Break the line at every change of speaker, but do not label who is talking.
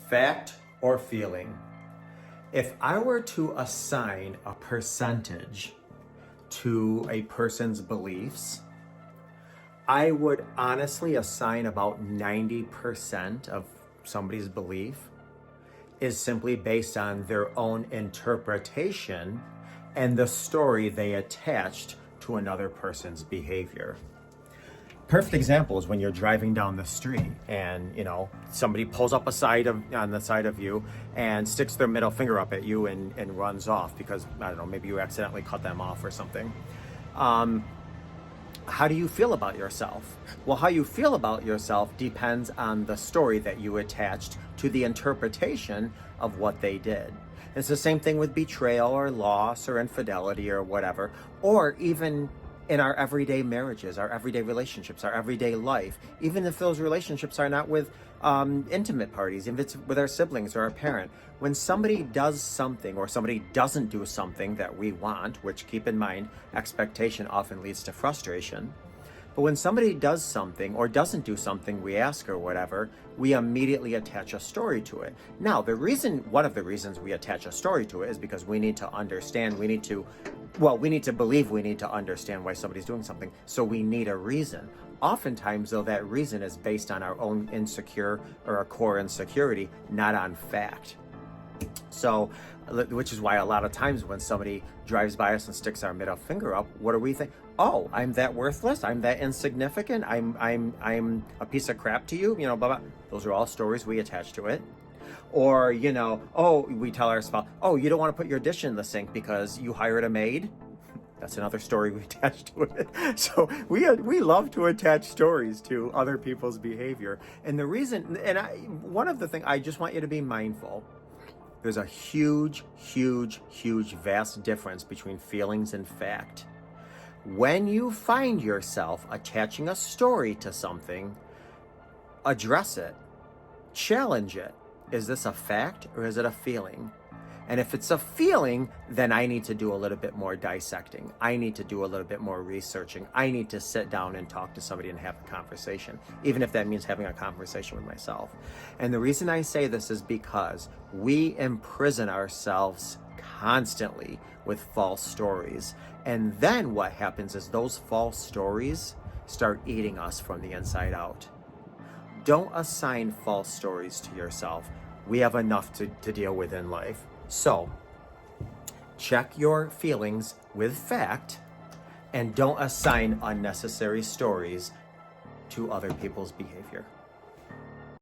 Fact or feeling? If I were to assign a percentage to a person's beliefs, I would honestly assign about 90% of somebody's belief is simply based on their own interpretation and the story they attached to another person's behavior. Perfect example is when you're driving down the street and somebody pulls up on the side of you and sticks their middle finger up at you and runs off because, I don't know, maybe you accidentally cut them off or something. How do you feel about yourself? Well, how you feel about yourself depends on the story that you attached to the interpretation of what they did. It's the same thing with betrayal or loss or infidelity or whatever, or even in our everyday marriages, our everyday relationships, our everyday life, even if those relationships are not with intimate parties, if it's with our siblings or our parent. When somebody does something or somebody doesn't do something that we want, which, keep in mind, expectation often leads to frustration. But when somebody does something or doesn't do something we ask or whatever, we immediately attach a story to it. Now, one of the reasons we attach a story to it is because we need to understand, we need to believe we need to understand why somebody's doing something. So we need a reason. Oftentimes, though, that reason is based on our own insecure or a core insecurity, not on fact. So, which is why a lot of times when somebody drives by us and sticks our middle finger up, what do we think? Oh, I'm that worthless. I'm that insignificant. I'm a piece of crap to you. Blah, blah. Those are all stories we attach to it. Or, we tell our spouse, oh, you don't want to put your dish in the sink because you hired a maid. That's another story we attach to it. So we love to attach stories to other people's behavior. And the reason, one of the things, I just want you to be mindful. There's a huge, huge, huge, vast difference between feelings and fact. When you find yourself attaching a story to something, address it, challenge it. Is this a fact or is it a feeling? And if it's a feeling, then I need to do a little bit more dissecting. I need to do a little bit more researching. I need to sit down and talk to somebody and have a conversation, even if that means having a conversation with myself. And the reason I say this is because we imprison ourselves constantly with false stories. And then what happens is those false stories start eating us from the inside out. Don't assign false stories to yourself. We have enough to deal with in life. So, check your feelings with fact and don't assign unnecessary stories to other people's behavior.